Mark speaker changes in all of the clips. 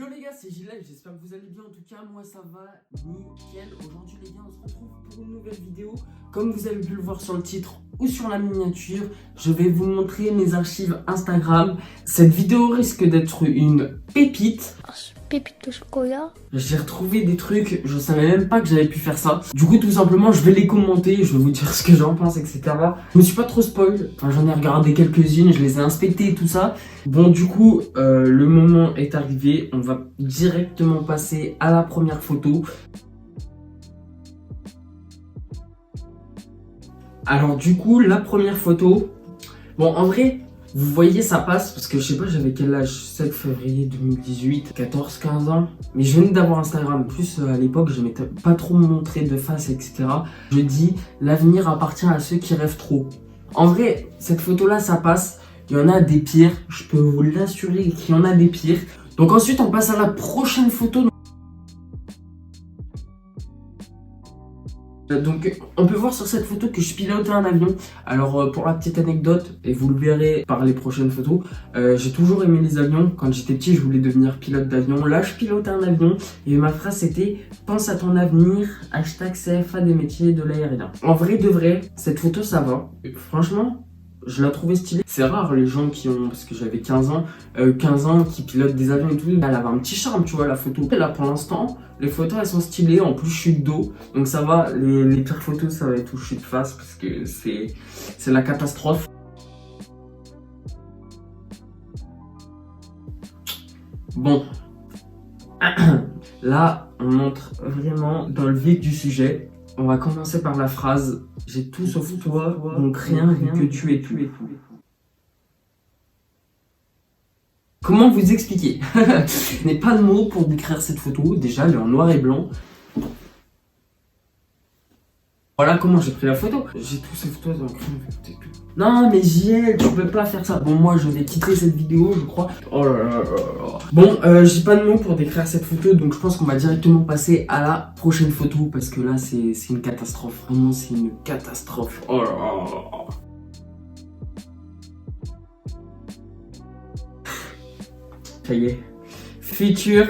Speaker 1: Yo les gars, c'est Gilles, j'espère que vous allez bien. En tout cas, moi ça va nickel. Aujourd'hui les gars, on se retrouve pour une nouvelle vidéo. Comme vous avez pu le voir sur le titre ou sur la miniature, je vais vous montrer mes archives Instagram. Cette vidéo risque d'être une pépite.
Speaker 2: Pépite de chocolat.
Speaker 1: J'ai retrouvé des trucs, je savais même pas que j'avais pu faire ça. Du coup, tout simplement, je vais les commenter, je vais vous dire ce que j'en pense, etc. Je me suis pas trop spoil, enfin, j'en ai regardé quelques-unes, je les ai inspectées et tout ça. Bon, du coup, le moment est arrivé, on va directement passer à la première photo. Alors, du coup, la première photo, bon, en vrai, vous voyez, ça passe parce que je sais pas, j'avais quel âge? 7 février 2018, 14-15 ans. Mais je venais d'avoir Instagram. Plus à l'époque, je m'étais pas trop montré de face, etc. Je dis, l'avenir appartient à ceux qui rêvent trop. En vrai, cette photo-là, ça passe. Il y en a des pires. Je peux vous l'assurer qu'il y en a des pires. Donc ensuite, on passe à la prochaine photo. Donc on peut voir sur cette photo que je pilotais un avion. Alors pour la petite anecdote, et vous le verrez par les prochaines photos, j'ai toujours aimé les avions. Quand j'étais petit, je voulais devenir pilote d'avion. Là je pilotais un avion et ma phrase c'était « Pense à ton avenir, hashtag CFA des métiers de l'aérien ». En vrai de vrai, cette photo ça va. Franchement, je la trouvais stylée. C'est rare les gens qui ont, parce que j'avais 15 ans qui pilotent des avions et tout. Elle avait un petit charme, tu vois, la photo. Et là pour l'instant, les photos elles sont stylées, en plus je suis de dos, donc ça va. Les pires photos ça va être où je suis de face parce que c'est la catastrophe. Bon, là on entre vraiment dans le vif du sujet. On va commencer par la phrase « J'ai tout sauf toi, donc rien que tu es tout. » Comment vous expliquer? Je n'ai pas de mots pour décrire cette photo. Déjà, elle est en noir et blanc. Voilà comment j'ai pris la photo. J'ai tout sauf toi, donc rien que tu es tout. Non mais JL, tu peux pas faire ça. Bon, moi je vais quitter cette vidéo, je crois. Oh là là là là. Bon, j'ai pas de mots pour décrire cette photo, donc je pense qu'on va directement passer à la prochaine photo parce que là c'est une catastrophe. Vraiment, c'est une catastrophe. Oh là là là. Ça y est. Future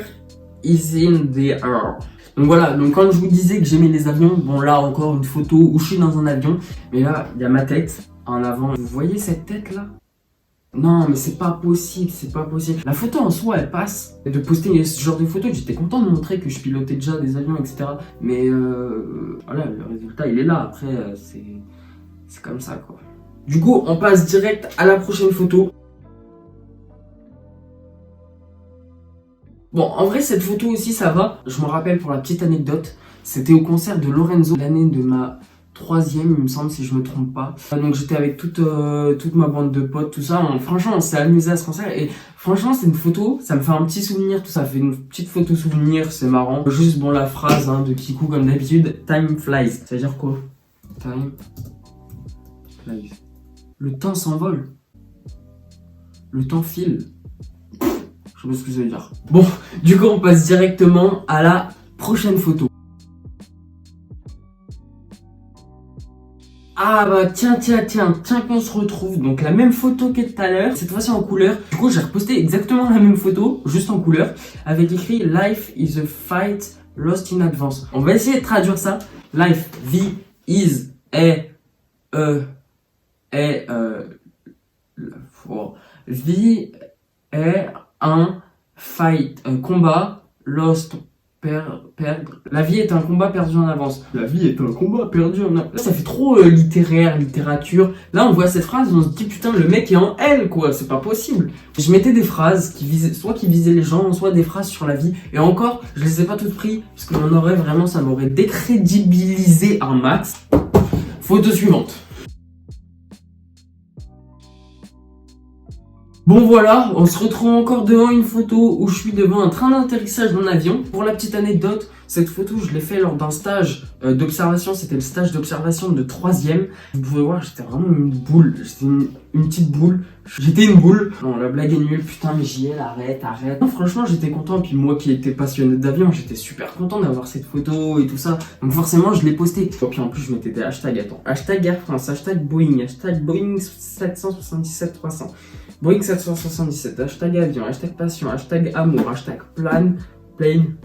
Speaker 1: is in the air. Donc voilà, donc quand je vous disais que j'aimais les avions, bon là encore une photo où je suis dans un avion, mais là il y a ma tête en avant. Vous voyez cette tête là? Non mais c'est pas possible, c'est pas possible. La photo en soi elle passe. De poster ce genre de photo, j'étais content de montrer que je pilotais déjà des avions, etc. Mais voilà, le résultat il est là, après c'est comme ça quoi. Du coup on passe direct à la prochaine photo. Bon, en vrai, cette photo aussi, ça va. Je me rappelle pour la petite anecdote, c'était au concert de Lorenzo, l'année de ma 3e, il me semble, si je me trompe pas. Donc j'étais avec toute ma bande de potes, tout ça. Franchement, on s'est amusé à ce concert. Et franchement, c'est une photo, ça me fait un petit souvenir, tout ça. Fait une petite photo souvenir, c'est marrant. Juste, bon, la phrase de Kikou, comme d'habitude, time flies. Ça veut dire quoi? Time flies. Le temps s'envole. Le temps file. Je sais pas ce que ça veut dire. Bon, du coup, on passe directement à la prochaine photo. Ah bah tiens qu'on se retrouve. Donc la même photo que tout à l'heure, cette fois-ci en couleur. Du coup, j'ai reposté exactement la même photo, juste en couleur, avec écrit « Life is a fight lost in advance ». On va essayer de traduire ça. Life, vie, is, vie est un fight, un combat, lost, perdre. La vie est un combat perdu en avance. La vie est un combat perdu en avance. Là, ça fait trop littéraire, littérature. Là, on voit cette phrase, on se dit putain, le mec est en L, quoi. C'est pas possible. Je mettais des phrases qui visaient, soit qui visaient les gens, soit des phrases sur la vie. Et encore, je les ai pas toutes pris, parce que m'en aurait vraiment, ça m'aurait décrédibilisé un max. Photo suivante. Bon voilà, on se retrouve encore devant une photo où je suis devant un train d'atterrissage d'un avion. Pour la petite anecdote, cette photo je l'ai fait lors d'un stage d'observation, c'était le stage d'observation de 3e. Vous pouvez voir, j'étais vraiment une boule, j'étais une petite boule. J'étais une boule. Non, la blague est nulle, putain mais JL, arrête. Non, franchement j'étais content, et puis moi qui étais passionné d'avion, j'étais super content d'avoir cette photo et tout ça. Donc forcément je l'ai posté. Et puis en plus je mettais des hashtags, attends. Hashtag Air France, hashtag Boeing 777-300. Boeing 777, hashtag avion, hashtag passion, hashtag amour, hashtag plane,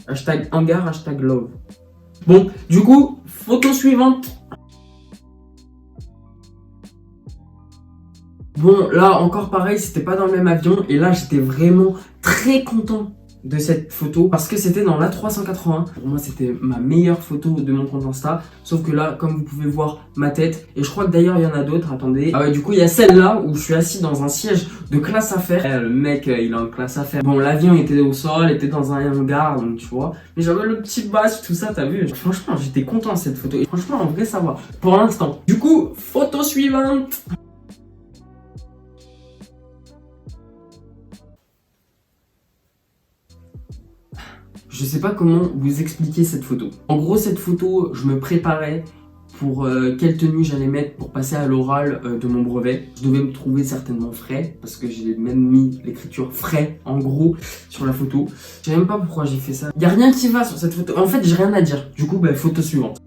Speaker 1: hashtag hangar, hashtag love. Bon, du coup, photo suivante. Bon, là, encore pareil, c'était pas dans le même avion. Et là, j'étais vraiment très content de cette photo parce que c'était dans l'A380. Pour moi, c'était ma meilleure photo de mon compte Insta. Sauf que là, comme vous pouvez voir ma tête, et je crois que d'ailleurs, il y en a d'autres, attendez. Ah ouais, du coup, il y a celle-là où je suis assis dans un siège de classe affaires. Le mec, il est en classe affaires. Bon, l'avion était au sol, était dans un hangar, donc tu vois. Mais j'avais le petit badge, tout ça, t'as vu. Franchement, j'étais content de cette photo. Et franchement, en vrai, ça va. Pour l'instant. Du coup, photo suivante. Je sais pas comment vous expliquer cette photo. En gros, cette photo, je me préparais pour quelle tenue j'allais mettre pour passer à l'oral de mon brevet. Je devais me trouver certainement frais, parce que j'ai même mis l'écriture frais, en gros, sur la photo. Je sais même pas pourquoi j'ai fait ça. Y a rien qui va sur cette photo. En fait, j'ai rien à dire. Du coup, photo suivante.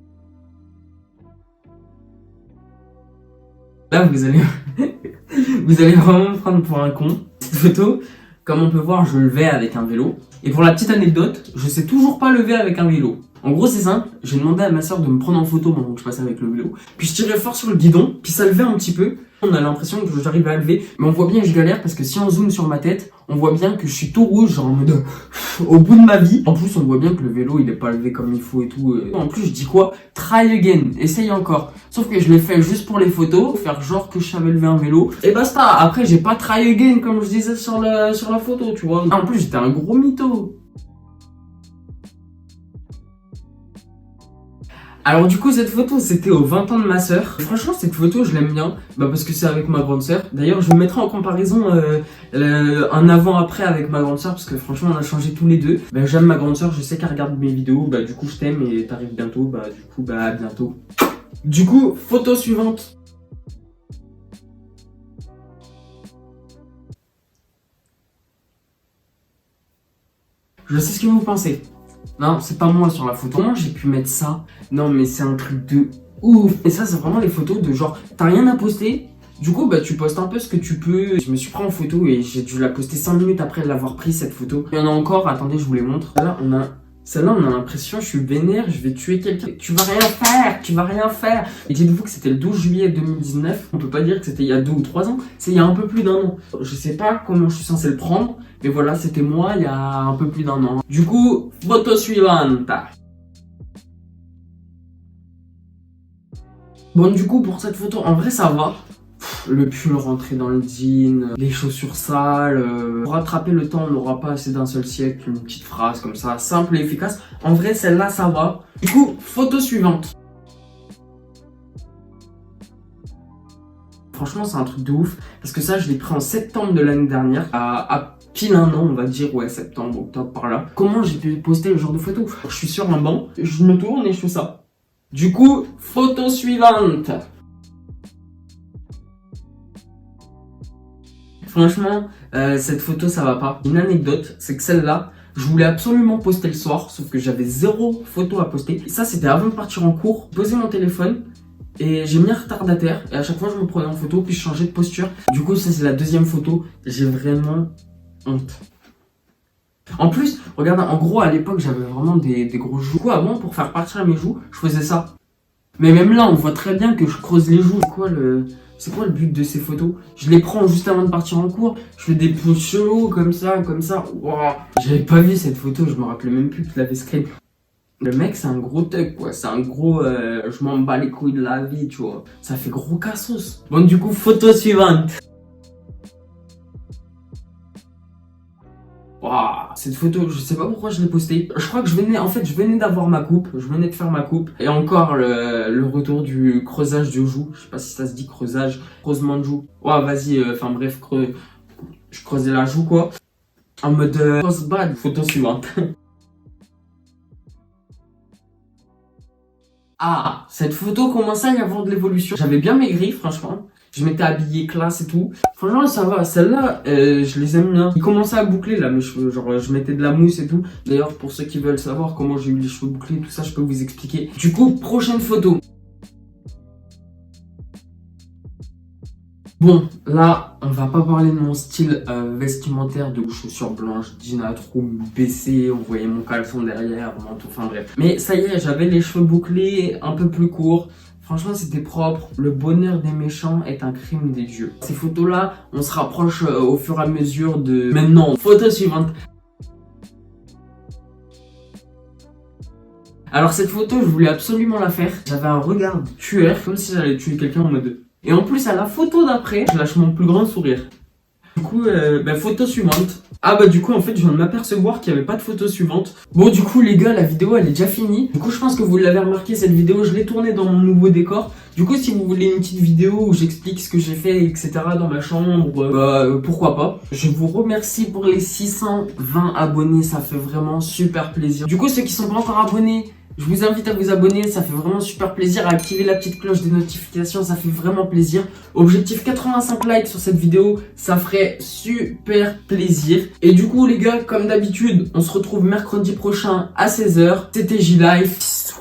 Speaker 1: Là, vous allez... vous allez vraiment me prendre pour un con. Cette photo, comme on peut voir, je levais avec un vélo. Et pour la petite anecdote, je sais toujours pas lever avec un vélo. En gros, c'est simple, j'ai demandé à ma soeur de me prendre en photo pendant que je passais avec le vélo. Puis je tirais fort sur le guidon, puis ça levait un petit peu. On a l'impression que j'arrivais à lever, mais on voit bien que je galère parce que si on zoome sur ma tête, on voit bien que je suis tout rouge, genre en mode au bout de ma vie. En plus, on voit bien que le vélo, il est pas levé comme il faut et tout. En plus, je dis quoi? Try again, essaye encore. Sauf que je l'ai fait juste pour les photos, faire genre que je savais lever un vélo. Et basta, après j'ai pas try again comme je disais sur la photo, tu vois. En plus, j'étais un gros mytho. Alors du coup cette photo c'était aux 20 ans de ma sœur. Franchement cette photo je l'aime bien parce que c'est avec ma grande sœur. D'ailleurs je vous mettrai en comparaison un avant-après avec ma grande sœur parce que franchement on a changé tous les deux. J'aime ma grande sœur, je sais qu'elle regarde mes vidéos, du coup je t'aime et t'arrives bientôt, du coup à bientôt. Du coup photo suivante. Je sais ce que vous pensez. Non, c'est pas moi sur la photo. Comment j'ai pu mettre ça? Non, mais c'est un truc de ouf. Et ça, c'est vraiment les photos de genre, t'as rien à poster. Du coup, tu postes un peu ce que tu peux. Je me suis pris en photo et j'ai dû la poster 5 minutes après l'avoir pris cette photo. Il y en a encore, attendez, je vous les montre. Celle-là, on a l'impression, je suis vénère, je vais tuer quelqu'un. Tu vas rien faire, tu vas rien faire. Et dites-vous que c'était le 12 juillet 2019. On peut pas dire que c'était il y a 2 ou 3 ans. C'est il y a un peu plus d'un an. Je sais pas comment je suis censé le prendre. Mais voilà, c'était moi il y a un peu plus d'un an. Du coup, photo suivante. Bon, du coup, pour cette photo, en vrai, ça va. Le pull rentré dans le jean, les chaussures sales. Pour rattraper le temps, on n'aura pas assez d'un seul siècle. Une petite phrase comme ça, simple et efficace. En vrai, celle-là, ça va. Du coup, photo suivante. Franchement, c'est un truc de ouf. Parce que ça, je l'ai pris en septembre de l'année dernière. À pile un an, on va dire, ouais, septembre, octobre, par là. Comment j'ai pu poster le genre de photo? Je suis sur un banc, je me tourne et je fais ça. Du coup, photo suivante. Franchement, cette photo, ça va pas. Une anecdote, c'est que celle-là, je voulais absolument poster le soir, sauf que j'avais 0 photo à poster. Et ça, c'était avant de partir en cours. Poser mon téléphone. Et j'ai mis un retardataire. Et à chaque fois, je me prenais en photo, puis je changeais de posture. Du coup, ça, c'est la deuxième photo. J'ai vraiment honte. En plus, regarde, en gros, à l'époque, j'avais vraiment des gros joues. Du coup, avant, pour faire partir mes joues, je faisais ça. Mais même là, on voit très bien que je creuse les joues. C'est quoi le but de ces photos? Je les prends juste avant de partir en cours. Je fais des poses chelous comme ça, comme ça. Wow. J'avais pas vu cette photo, je me rappelais même plus que je l'avais screen. Le mec, c'est un gros thug, quoi. C'est un gros... je m'en bats les couilles de la vie, tu vois. Ça fait gros cassos. Bon, du coup, photo suivante. Wow, cette photo, je sais pas pourquoi je l'ai postée. Je crois que je venais d'avoir ma coupe. Je venais de faire ma coupe. Et encore le retour du creusage de joue. Je sais pas si ça se dit creusage. Creusement de joue. Ouais, vas-y, bref, je creusais la joue, quoi. En mode post-bad. Photo suivante. Ah, cette photo commençait à y avoir de l'évolution. J'avais bien maigri, franchement. Je m'étais habillé classe et tout. Franchement, ça va. Celle-là, je les aime bien. Ils commençaient à boucler, là, mes cheveux. Genre, je mettais de la mousse et tout. D'ailleurs, pour ceux qui veulent savoir comment j'ai eu les cheveux bouclés, tout ça, je peux vous expliquer. Du coup, prochaine photo. Bon, là, on va pas parler de mon style vestimentaire de chaussures blanches, jean à trous baissés, on voyait mon caleçon derrière, manteau, enfin bref. Mais ça y est, j'avais les cheveux bouclés, un peu plus courts. Franchement, c'était propre. Le bonheur des méchants est un crime des dieux. Ces photos-là, on se rapproche au fur et à mesure de... Maintenant, photo suivante. Alors cette photo, je voulais absolument la faire. J'avais un regard de tueur, comme si j'allais tuer quelqu'un en mode... Et en plus, à la photo d'après, je lâche mon plus grand sourire. Du coup, photo suivante. Ah bah du coup, en fait, je viens de m'apercevoir qu'il n'y avait pas de photo suivante. Bon, du coup, les gars, la vidéo, elle est déjà finie. Du coup, je pense que vous l'avez remarqué, cette vidéo, je l'ai tournée dans mon nouveau décor. Du coup, si vous voulez une petite vidéo où j'explique ce que j'ai fait, etc. dans ma chambre, pourquoi pas. Je vous remercie pour les 620 abonnés, ça fait vraiment super plaisir. Du coup, ceux qui sont pas encore abonnés, je vous invite à vous abonner, ça fait vraiment super plaisir, à activer la petite cloche des notifications, ça fait vraiment plaisir. Objectif 85 likes sur cette vidéo, ça ferait super plaisir. Et du coup les gars, comme d'habitude, on se retrouve mercredi prochain à 16h. C'était J-Life.